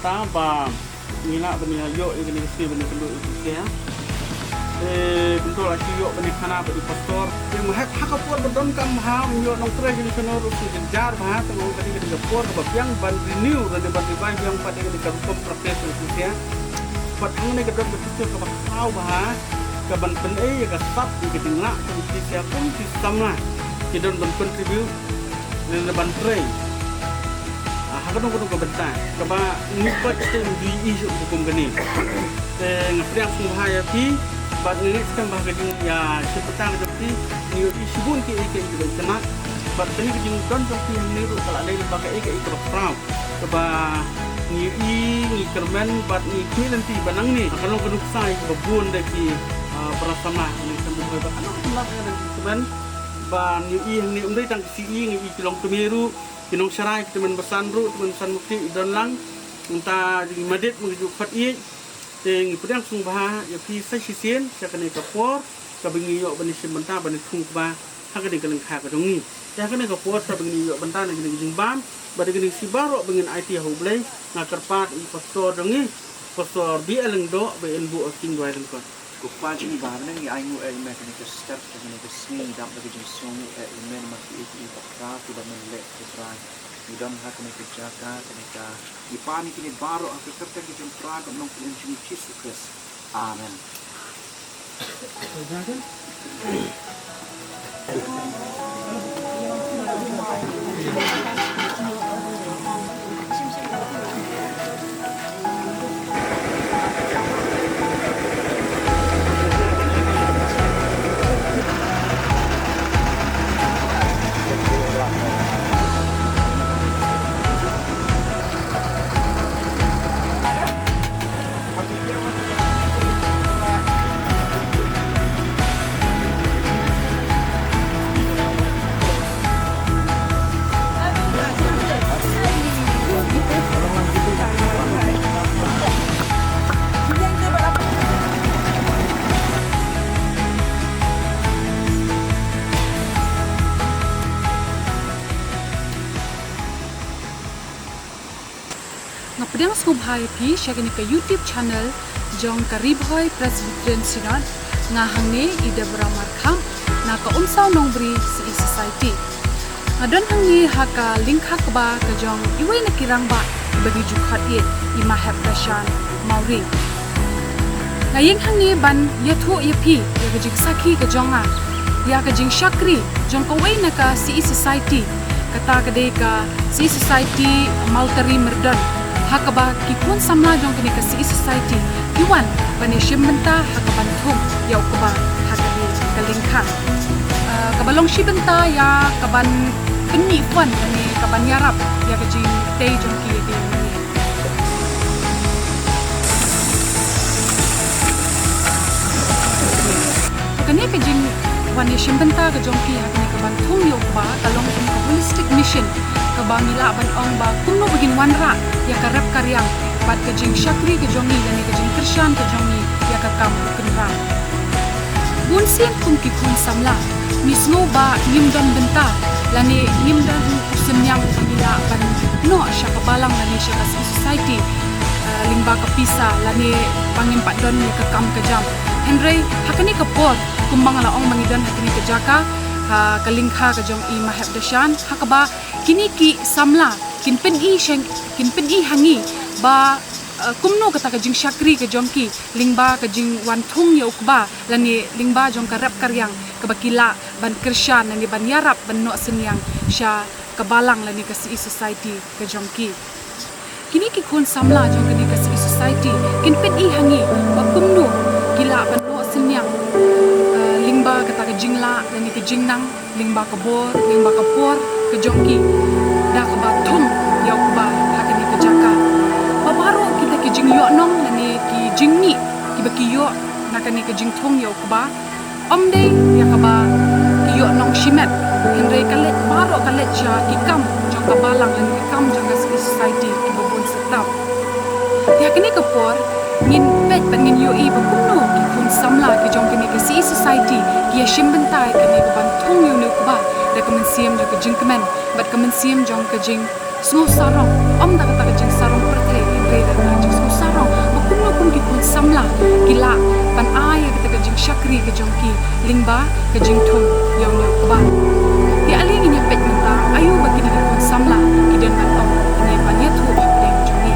sebentar ba mina bani yo ini mesti bani penduk itu ya bentuk lagi yo bani kana bani pastor yang mahak hakapur berdon kam ha yo nong tre jadi sono rusu jar bah tengok tadi ke dapur ke yang ban renew dan ban revive yang pada ke kampung praktek itu ya pat ang ne ke dot betul ke kau bah ke ban pen ke sap ke tingla ke siapa sistem lah kita don contribute dan ban tre kadang ke bentar keba nipat tem di isu hukum geni ngapriang sunghaya pi bad ni sekarang bahagian ya sepetang seperti ni isu bun ke juga kena bad ni kejing don seperti yang niru kalau ada yang pakai ke frau keba ni kermen bad ni ki nanti banang ni kalau keduk sai bebun daki perasama ni sampai ba anak anak yang seben ba ni umdai tang si ni kilong tumiru kinong syarai teman bersandru teman sanmukti dan lang unta di madit menuju khat teng pedang sungbah ya pi sai sisien sakane kapor kabingi yo bani sebentar bani thungba hakane kaleng kha ka dongi ya kane kapor sabingi yo bentar ni gini bam bade gini sibaro bengin IT hoblei ngakarpat i pastor dongi pastor bi eleng do be elbu asing doi kan Kupaji ni bahan ni ayu mekanik step mekanik sini dam bagi jenis song elemen masih itu fakta tidak melek keserai mudah mekanik jaga kenika ipani kini baru aku kerja di jempra dan nong jenis Yesus amen. Ngapedang skubhai pi syagani ke YouTube channel jong karibhoi Presbyterian Synod ngahangne ida beramar kham na ka umsaw nongbri si society ngadon hangi haka link hakba ka jong iwai na kirang ba bagi jukhat ye ima hab dashan mauri ngayeng hangi ban yathu yapi ya ka jing sakhi ka jonga ya ka jing shakri jong ka wai na ka si society kata kade ka si society maltari merdan hakaba kipun samla jong kini kasi society iwan bani shimenta hakaban thum yau kaba hakabi kalingkhan kabalong shibenta ya kaban penni fun bani kaban yarap ya kaji tei jong ki de kani kajing wani shimenta ka jong ki hakani kaban thum yau kaba kalong in holistic mission kabangila ban ong ba kuno begin wanra ya karap karyang bat kajing syakri ke jongi dan kajing krisyan ke jongi ya kakam kenra bun siang kum ki kun samla misno ba nimdon benta lani nimdon senyang bila ban no syaka balang lani syaka society lingba kapisa lani pangin pak don ya kakam kejam henry hakani kapor kumbang ala ong mangidon hakani kejaka kalingkha ka jong i mahab dashan hakaba kini ki samla kinpen i hangi ba kumno kata ka jing syakri ka jong ki lingba ka jing wan thung ya ukba lani lingba jong ka rap karyang ka bakila ban krisyan lani ban yarap ban no senyang sya kabalang lani ka si society ka jong ki kini ki kun samla jong kini ka si society kinpen i hangi ba kumno kila ban no senyang lingba kata ke jingla dan ke jingnang lingba ke bor lingba ke por ke jongki dah ke batum ya ba hakani ke jaka babaro kita ke jing yo nong dan ke jingni ki baki yo nakani ke jing thong ya ba omde ya ka ba ki yo nong shimet henre kalet baro kalet ja ki kam jong ka balang dan ki kam jong ka society ki bobon setap ya kini ke por ngin pet bangin yo i bukuno ki kun samla ki jong kini ke si society ki shimbentai kini ke ban thong yo ne ba da kamen siam jo ke jingkemen bat kamen siam jong ke jing smo sarong om da ka jing sarong perthai in samla gila pan ai kita ka jing syakri ka jongki lingba ka jing thum yang ba ti ali ni pet menta ayu bagi ni kon samla kidan ban om ni pan ya thu ok deng jongi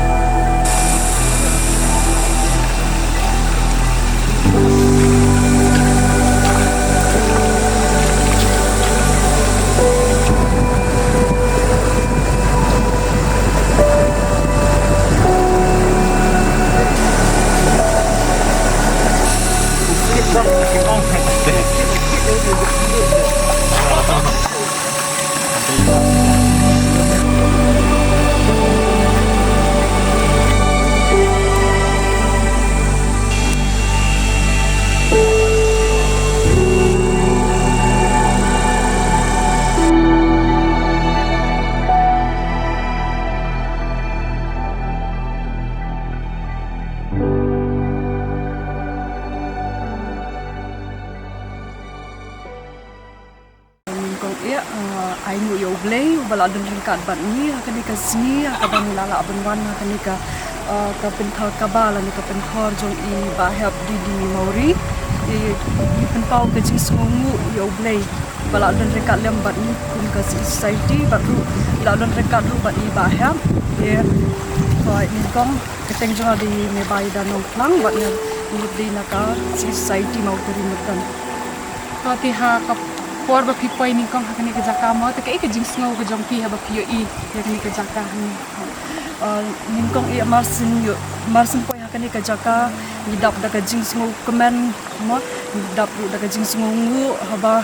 Ainu yo blay bala dun ringkat bat ni hakani ka sni akaban lala benwan hakani ka penthar kabala ni ka penthor jong I ba help di mauri I penpau ka jing sungu yo blay bala dun ringkat lem bat ni kun ka society bat ru la dun ringkat ru bat I ba help ye koi ni kong keteng jong di me bai da no plang bat ni di naka society mau teri metan to ti ha ka por ba pipoi ni kong hakani ka jaka mo te kai ka jing snow ka jong pi ha ba pio I yakni ka jaka ni nin kong I marsin poi hakani ka jaka ni dap da ka jing snow kemen mo dap da ka jing snow ngu ha ba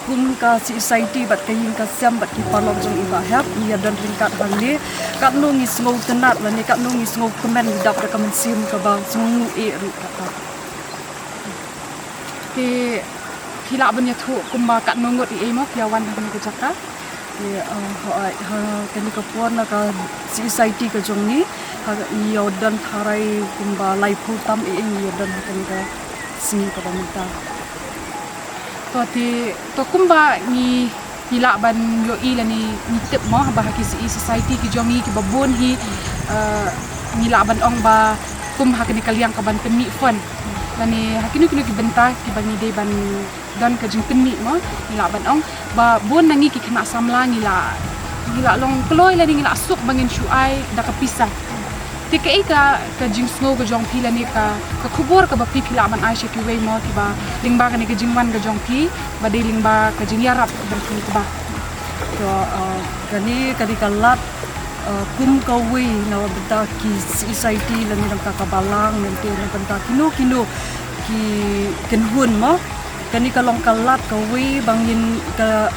kum ka society bat ka yin ka sem bat ki parlok jong I ba hap ni dan ringkat hangi kat nu ngi snow tenat la ni kat nu ngi snow kemen dap da ka mensim ka ba snow E ru kata te hila banya thu kumba kat nungut I mo piawan hakani ka jaka ye ha kani ka pon na ka society ka jong ni ha yo dan tharai kumba lai phu tam I yo dan hakani ka sini ka minta to kumba ni hila ban yo I la ni tip mo ba ki society ki jong I ki babon hi hila ban ong ba kum hakani kaliang ka ban peni fon lani hakini ki benta ki ban ni de ban dan ka jing peni mo ngila ban ong ba bon nangi ki kena samla ngila long kloi la ngila suk bangin shuai da ka pisah te ka jing snow ka jong pi la ni ka khubor ka ba pi khila ban ai she ki wei mo ki ba lingba ka ni ka jing wan ka jong pi ba de lingba ka jing yarap ban ki ba to kani kalat kum ka wei na benta ki society la ni ka balang mente na benta kino ki kenhun mo kani kalong kalat ka wi bangin ka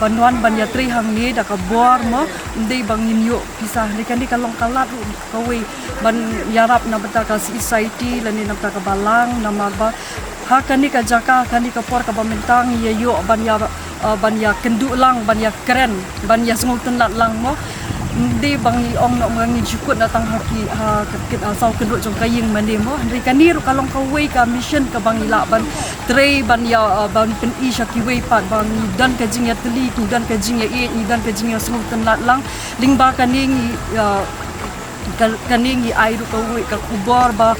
banwan banyatri hang ni da ka bor mo ndei bangin yo pisah ni kani kalong kalat ka wi ban yarap na bata ka society lani na ka balang na marba ha kani ka jaka kani ka por ka bamentang ye yo ban ya kendu lang ban ya keren ban ya sngulten lat lang mo ndi bangi ong no mangi jukut datang haki ha kit asau kedut jong kaying mande mo ri kani ru kalong ka wei ka mission ka bangi la ban trei ban ya ban pen I shaki wei pat bangi dan ka jing ya teli ku dan ka jing ya e ni dan ka jing ya sungul ten lat lang lingba kaning kaning ai ru ka wei ka kubor ba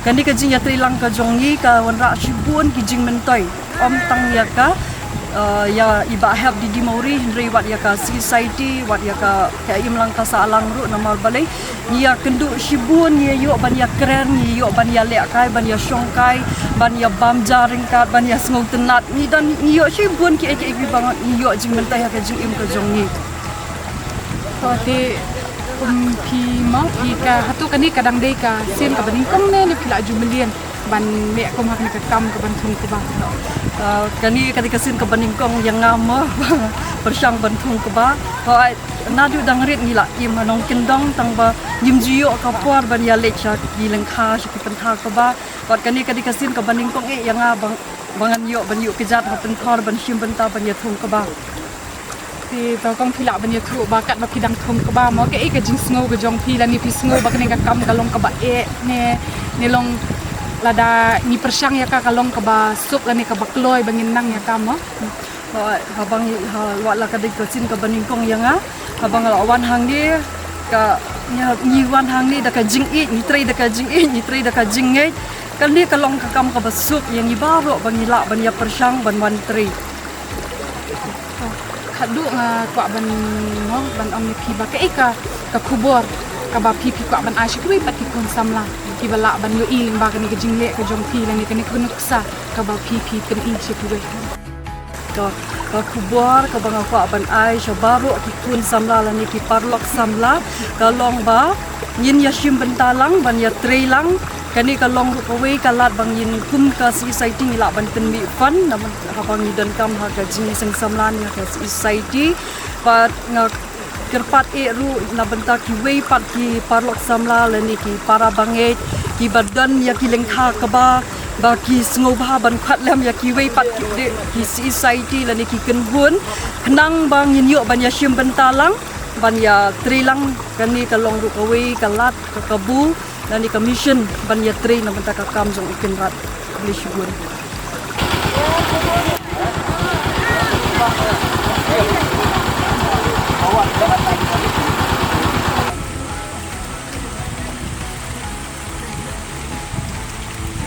kani ka jing ya tri lang ka jong ni ka wanra shibun ki jing mentoi om tang ya ka ya iba help di mauri hendri wat ya ka society wat ya ka im lang ka sa alang ru na mal balai ya kendu shibun ye yo ban ya keren ye yo ban ya le kai ban ya shong kai ban ya bam jaring ka ban ya ngau tenat ni dan ni yo shibun ki bang ni yo jing mentai ka jing im ka jong ni to te pi ma pi ka hatu kani kadang dei ka sen ka baning kong ne pila jumelian ban me ko mak ni ka kam ka ban thung ka ba kani kadi kasin ka baning kong yang ngam persang ban thung ka ba ho na du dang rit ni la im manong kendong tang ba yim jiyo ka por ban ya le cha ki leng kha shi ki pentha ka ba wat kani kadi kasin ka baning kong yang bang bangan yo ban yo kejat ha pen khor ban shim ban ta ban ya thung ka ba ti to kong phila ban ya thu ba kat ba kidang thung ka ba mo ke ka jing sngo ka jong phi la ni phi sngo ba kani ka kam ka long ka ba ne long lada ni persang ya ka kalong ka ba sup la ni ka bakloi bangin nang ya ka mo habang wa la ka dik sin ka baning kong yang habang la wan hang ni ka ni wan hang ni da ka jing ni trei da ka jing ni trei da ka jing ngai kan dia kalong kakam ka basuk yang ibaro bangila banya persyang ban wantri. Kadu kwa ban no ban om ki ba ka kubor ka ba pi kwa ban ashi kui pat ki kun samla ki bala ban yo iling ba kani ka jingle ka jong pi lani kani kunuksa ka ba pi kan i shi kui. Ka kubor ka banga kwa ban ai shabaro ki kun samla lani ki parlok samla kalong ba yin yashim bentalang ban ya treilang kani kalong rukawe kalat bang yin kum ka society ila ban ten mi fan naman habang idan kam ha ka jing sang samlan ya ka society pat nga kerpat ru na benta ki we pat ki parlok samla lani ki para banget ki badan ya ki lengkha ka ba ki sngoba ban khat lam ya ki we pat ki society lani ki kenhun kenang bang yin yo ban ya shim bentalang ban ya trilang kani kalong rukawe kalat ka kabu dan di commission ban ya train na benta ka kam jong ikin rat beli syukur.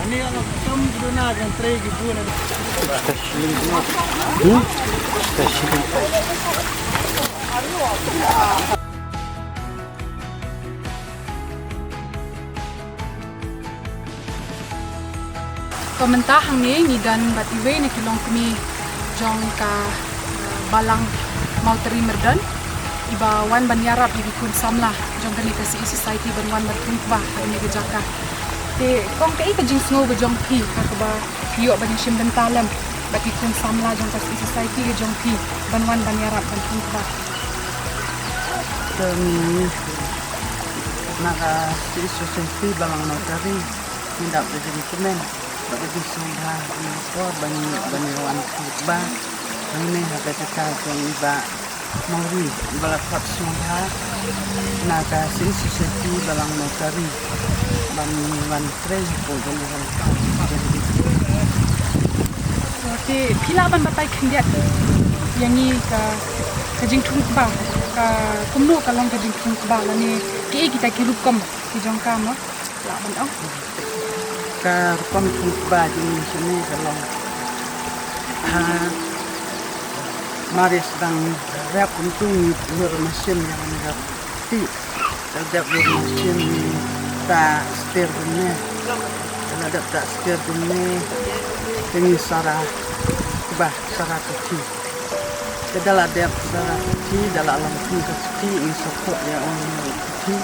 Ini kalau kamu guna yang tray gitu na. Komentar hang ni dan bat iwe ni kilong kami jong ka balang mau teri merdan iba wan ban yarap ibi kun samla jong kani ka si society ban wan bat kuntba ni ga jaka te kong kai ka jing sngo ba jong pi ka ba piyo ban shim dan talam bat kun samla jong ka si society ga jong pi ban wan ban yarap ban kuntba naka si society balang mau tari tidak jadi komen. Bagi sudah menekor bani ba ini haka kita jong iba mauri iba lapat sudah naga si society balang notari bani wan tray po jong jadi oke pilaban batai kendiat yang ni ka jing thung ba ka kumnu ka long ka jing thung ba lani ki kita ki rukom ki jong ka mo laban au ka kom ba jing sini kalau maris dang rap untung lur mesin yang negap ti terjap lur mesin ta setir dunia dan ada tak setir dunia dengan sarah bah sarah kecil kedala dep sarah kecil dalam alam kecil ini support ya orang kecil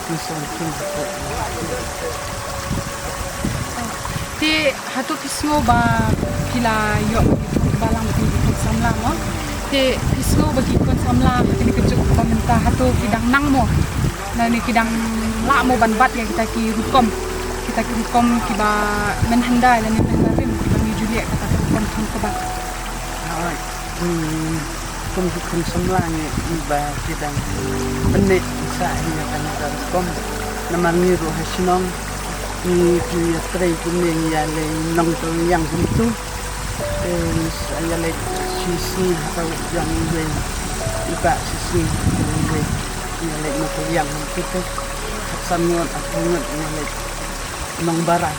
ini support ti hatu pisngo ba kila yo balang ti samla mo ti pisngo bagi kon samla kini kejuk pemerintah hatu kidang nang mo na ni kidang la mo ban bat ya kita ki rukom kiba menhandai dan menharim bagi Juliet kata rukom tun ke ba kun semlanya iba kidang benik sa iya kana rukom namar ni ro hasinong ni punya tray kuning yang nong yang itu saya lek sisi atau yang ini iba sisi ini yang lek motor yang kita samut atau yang lek nong barang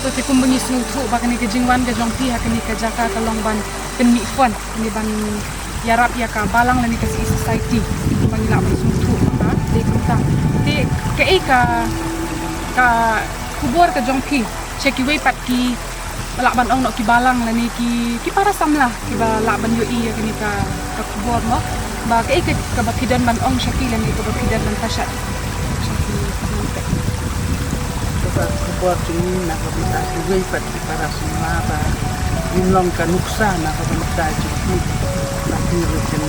so ti kumbengi snu thu ba kani ke jingwan ke jong pi ha kani ke jaka kalong ban ken mi fon ni ban yarap ya ka balang lani ke society pangila ban snu thu ha de kunta ti ke ka kubur ke jong pi cheki we pat ki balak ban ong nok ki balang lani ki para samla ki balak ban yo i kani ka kubur mo ba ke ka bakidan ban ong shaki lani ka bakidan ban tashat buat ini nak kita juga ipat para semua apa long kanuksa nak kita jadi nanti rutin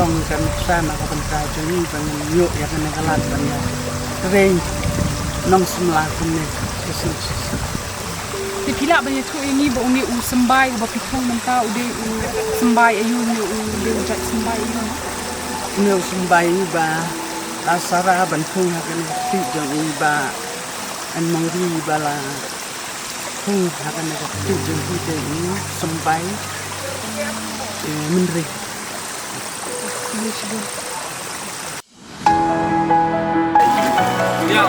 long kanuksa nak kita jadi banyak yuk yang kena kalat banyak kering nong semlah kene sisi ti pila banyak tu ini ba uni u sembai ba pikong menta ude u sembai ayu ni u de ujat sembai ini sembai ba asara bantung akan ti jang iba an mangri bala hung akan ada tujuan kita ini sampai menteri. Ya,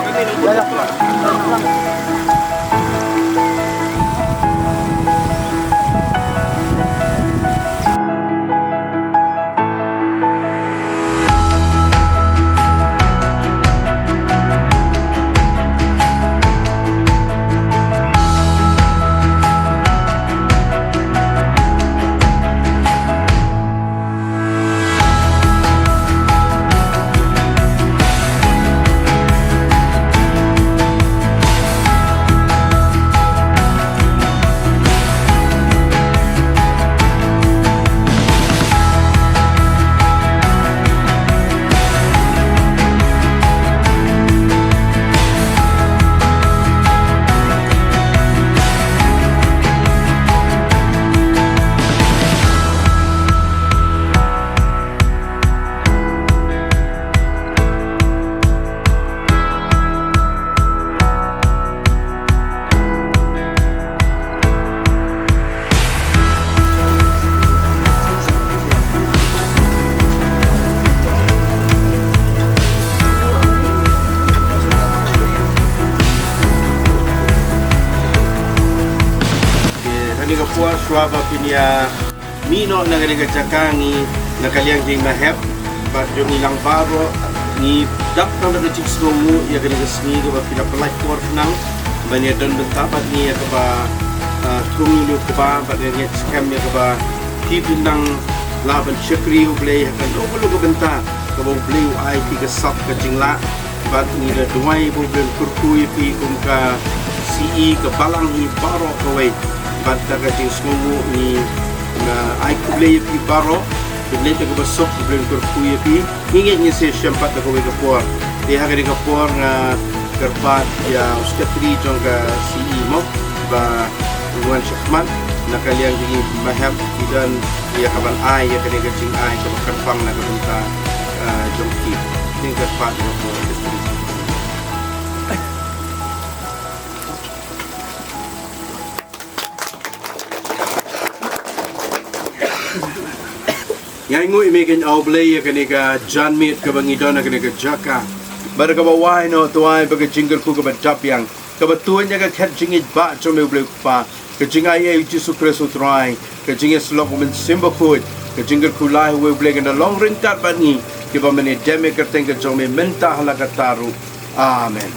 Kuat suara pinia mino na gani kacakangi na kaliang jing mahep bat jong ilang baro ni dak na kecik semumu ya gani kesni ke pina pelai kuat nang banyak don bentapat ni ya keba tungi lu keba bat ni scam ya keba pipinang laban syakri ublay akan lu ke bentar keba ublay ai tiga sap ke jingla bat ni da duai bublay kurkui pi kumka CE ke balang ni baro kawai banta kajing semua ni na ai kublay pi baro kublay te ko basok kublay ko kuya pi hingi ni se syampat ko ke por dia hari ke por na kerpat ya uskatri jong ka CE mo ba Wan Syahman na kaliang di mahab dan ya kaban ai ya kene kajing ai ko kerpang na kunta jong ki tingkat pat ko industri. Yang ngui mekin au blay ya kene ka janmit ka bangidon na kene ka jaka bar ka bawai no tuai baga jingle ku ka badap yang ka batuan ya ka khat jingit ba chome blay pa ka jingai e Jesu Kristus trai ka jingai slok men simba food ka jingle ku lai we blay na long ring tat bani ki ba mene deme ka teng ka chome menta halaka taru amen.